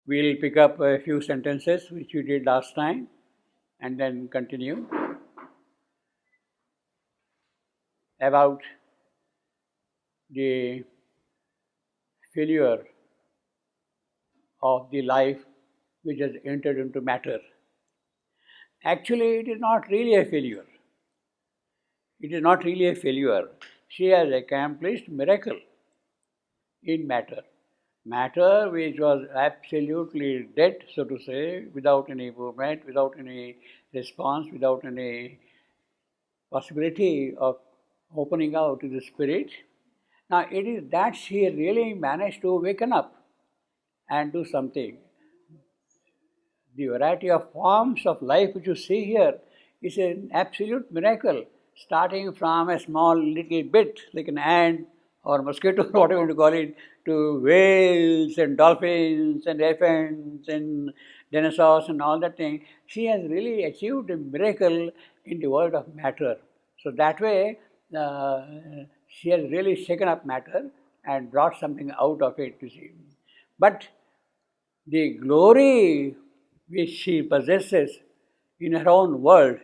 We'll pick up a few sentences which we did last time and then continue about the failure of the life which has entered into matter. Actually, it is not really a failure. It is not really a failure. She has accomplished miracle in matter. Matter which was absolutely dead, so to say, without any movement, without any response, without any possibility of opening out to the spirit. Now it is that she really managed to waken up and do something. The variety of forms of life which you see here is an absolute miracle, starting from a small little bit like an ant or mosquito, whatever you want to call it, to whales and dolphins and elephants and dinosaurs and all that thing. She has really achieved a miracle in the world of matter. So that way, she has really shaken up matter and brought something out of it, you see. But the glory which she possesses in her own world,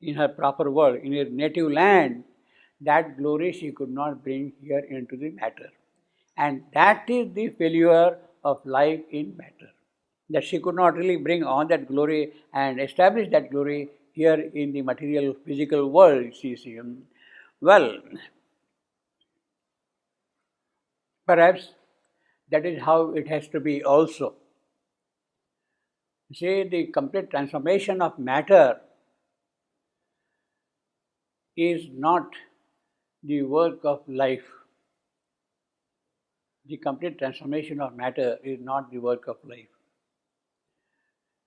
in her proper world, in her native land, that glory she could not bring here into the matter. And that is the failure of life in matter. That she could not really bring on that glory and establish that glory here in the material physical world, you see. Well, perhaps that is how it has to be also. See, the complete transformation of matter is not the work of life. The complete transformation of matter is not the work of life.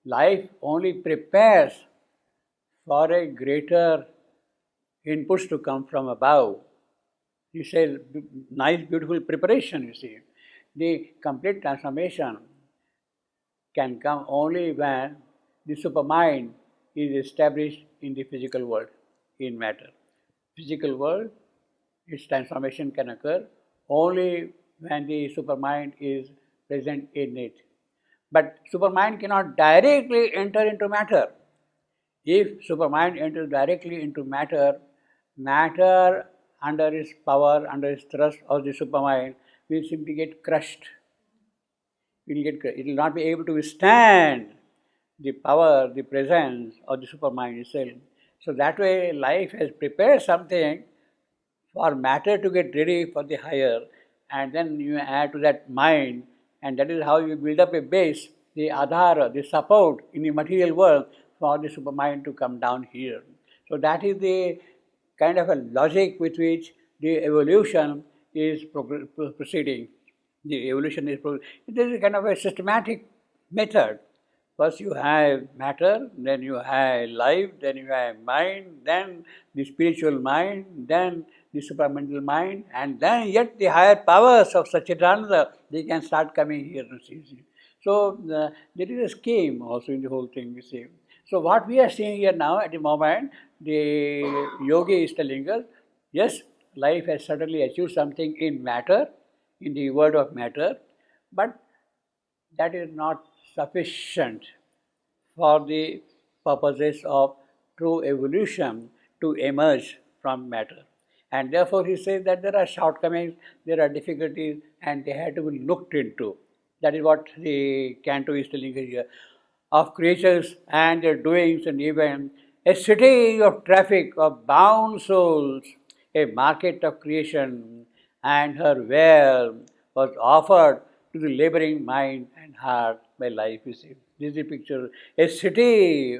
Life only prepares for a greater inputs to come from above. You say, nice, beautiful preparation, you see. The complete transformation can come only when the supermind is established in the physical world, in matter. Physical world, its transformation can occur only when the supermind is present in it. But supermind cannot directly enter into matter. If supermind enters directly into matter, matter under its power, under its thrust of the supermind will simply get crushed. It will not be able to withstand the power, the presence of the supermind itself. So that way life has prepared something for matter to get ready for the higher, and then you add to that mind, and that is how you build up a base, the adhara, the support in the material world for the supermind to come down here. So that is the kind of a logic with which the evolution is proceeding. The evolution is this is kind of a systematic method. First you have matter, then you have life, then you have mind, then the spiritual mind, then the supramental mind, and then yet the higher powers of Satchidananda, they can start coming here. So there is a scheme also in the whole thing, you see. So what we are seeing here now at the moment, the yogi is telling us, yes, life has certainly achieved something in matter, in the world of matter, but that is not sufficient for the purposes of true evolution to emerge from matter. And therefore he says that there are shortcomings, there are difficulties, and they have to be looked into. That is what the Canto is telling us here. Of creatures and their doings and events, a city of traffic of bound souls, a market of creation, and her ware was offered to the laboring mind and heart by life, you see. This is the picture. A city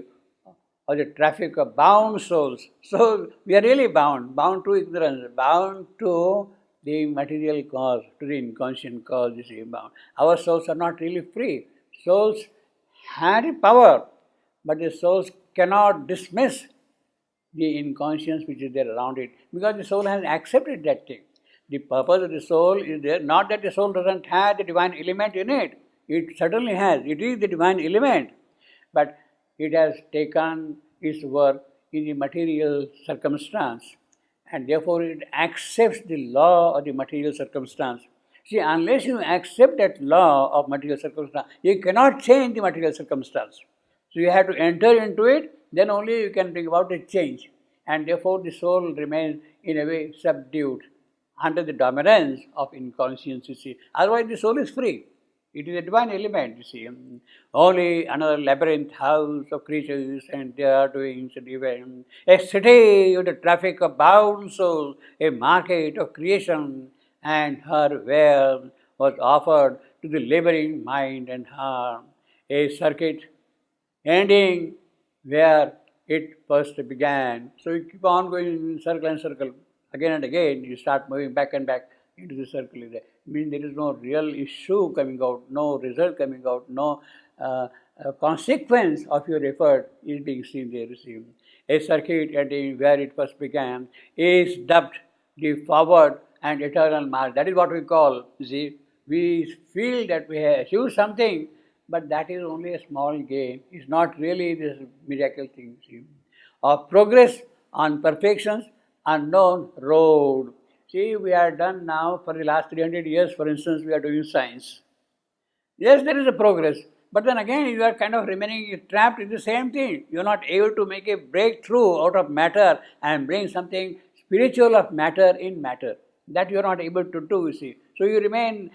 of the traffic of bound souls. So we are really bound to ignorance, bound to the material cause, to the inconscient cause, you see, bound. Our souls are not really free. Souls have the power, but the souls cannot dismiss the inconscience which is there around it, because the soul has accepted that thing. The purpose of the soul is there, not that the soul doesn't have the divine element in it. It certainly has. It is the divine element. But it has taken its work in the material circumstance, and therefore it accepts the law of the material circumstance. See, unless you accept that law of material circumstance, you cannot change the material circumstance. So you have to enter into it, then only you can bring about a change. And therefore the soul remains in a way subdued under the dominance of inconscience, you see. Otherwise the soul is free. It is a divine element, you see. Only another labyrinth house of creatures and their doings and events. A city with a traffic of bound souls, a market of creation, and her ware was offered to the laboring mind and heart. A circuit ending where it first began. So you keep on going in circle and circle. Again and again, you start moving back and back into the circle. It means there is no real issue coming out, no result coming out, no consequence of your effort is being seen there. A circuit ending where it first began is dubbed the forward and eternal march. That is what we call, you see, we feel that we have achieved something, but that is only a small gain. It's not really this miracle thing. See, of progress on perfection's unknown road. See, we are done now for the last 300 years, for instance, we are doing science. Yes, there is a progress, but then again you are kind of remaining trapped in the same thing. You are not able to make a breakthrough out of matter and bring something spiritual of matter in matter. That you are not able to do, you see. So you remain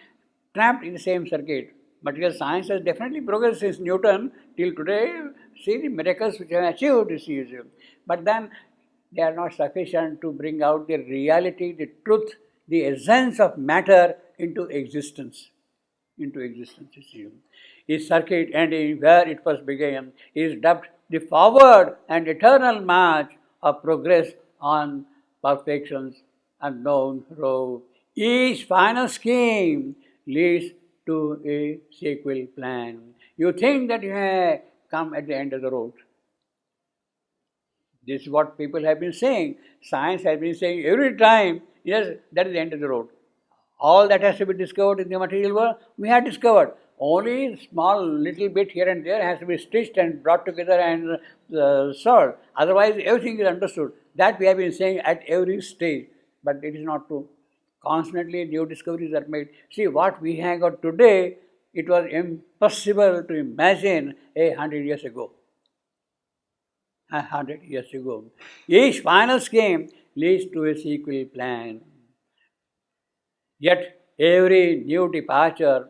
trapped in the same circuit. Material science has definitely progressed since Newton till today. See the miracles which have achieved, you see. But then they are not sufficient to bring out the reality, the truth, the essence of matter into existence. You see. His circuit ending where it first began is dubbed the forward and eternal march of progress on perfection's unknown road. Each final scheme leads to a sequel plan. You think that you have come at the end of the road. This is what people have been saying. Science has been saying every time, yes, that is the end of the road. All that has to be discovered in the material world, we have discovered. Only small little bit here and there has to be stitched and brought together and solved. Otherwise, everything is understood. That we have been saying at every stage. But it is not true. Constantly new discoveries are made. See, what we have got today, it was impossible to imagine 100 years ago. 100 years ago. Each final scheme leads to a sequel plan. Yet every new departure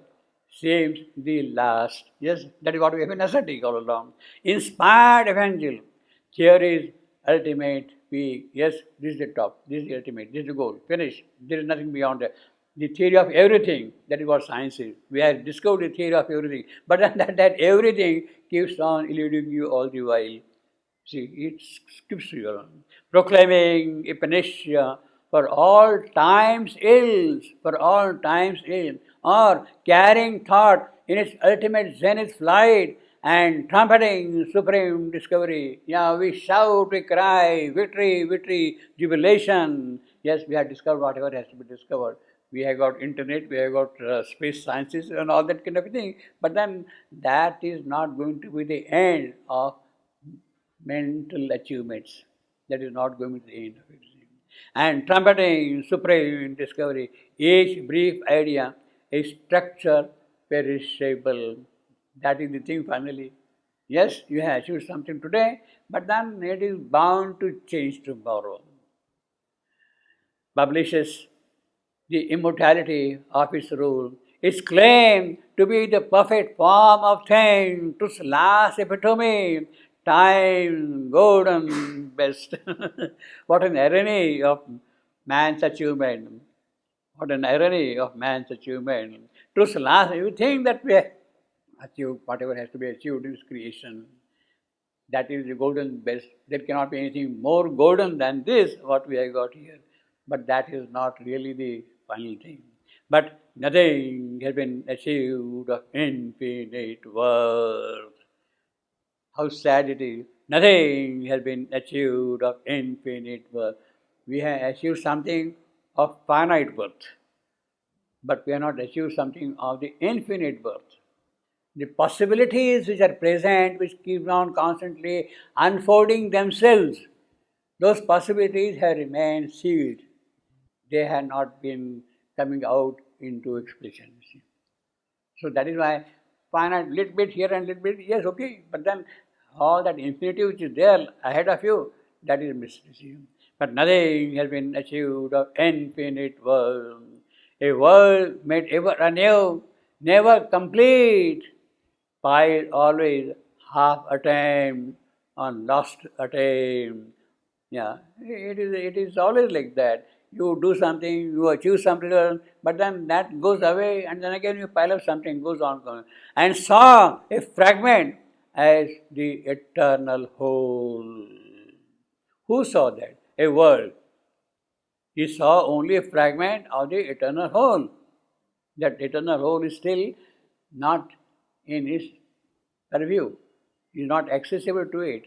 seems the last. Yes, that is what we have been asserting all along. Inspired evangel, here is ultimate peak. Yes, this is the top, this is the ultimate, this is the goal, finish. There is nothing beyond that. The theory of everything, that is what science is. We have discovered the theory of everything. But that everything keeps on eluding you all the while. See, it skips you around. Proclaiming a panacea for all times ills, or carrying thought in its ultimate zenith flight and trumpeting supreme discovery. Yeah, we shout, we cry, victory, victory, jubilation. Yes, we have discovered whatever has to be discovered. We have got internet, we have got space sciences and all that kind of thing. But then that is not going to be the end of mental achievements. That is not going to be the end of it. And trumpeting supreme discovery, each brief idea, a structure perishable. That is the thing finally. Yes, you have achieved something today, but then it is bound to change tomorrow. Publishes the immortality of its rule. Its claim to be the perfect form of thing, to last epitome, time, golden best. What an irony of man's achievement. What an irony of man's achievement. Truth's last, you think that we have achieved whatever has to be achieved in this creation. That is the golden best. There cannot be anything more golden than this, what we have got here. But that is not really the final thing. But nothing has been achieved of infinite worth. How sad it is. Nothing has been achieved of infinite worth. We have achieved something of finite worth, but we have not achieved something of the infinite worth. The possibilities which are present, which keep on constantly unfolding themselves, those possibilities have remained sealed. They have not been coming out into expression. You see. So that is why finite little bit here and little bit, yes, okay, but then all that infinity which is there ahead of you, that is mystery. But nothing has been achieved of infinite world. A world made ever anew, never complete, by always half attempt on lost attempt. Yeah, it is always like that. You do something, you achieve something, but then that goes away, and then again you pile up something, goes on. And saw a fragment as the eternal whole. Who saw that? A world. He saw only a fragment of the eternal whole. That eternal whole is still not in his purview. He is not accessible to it.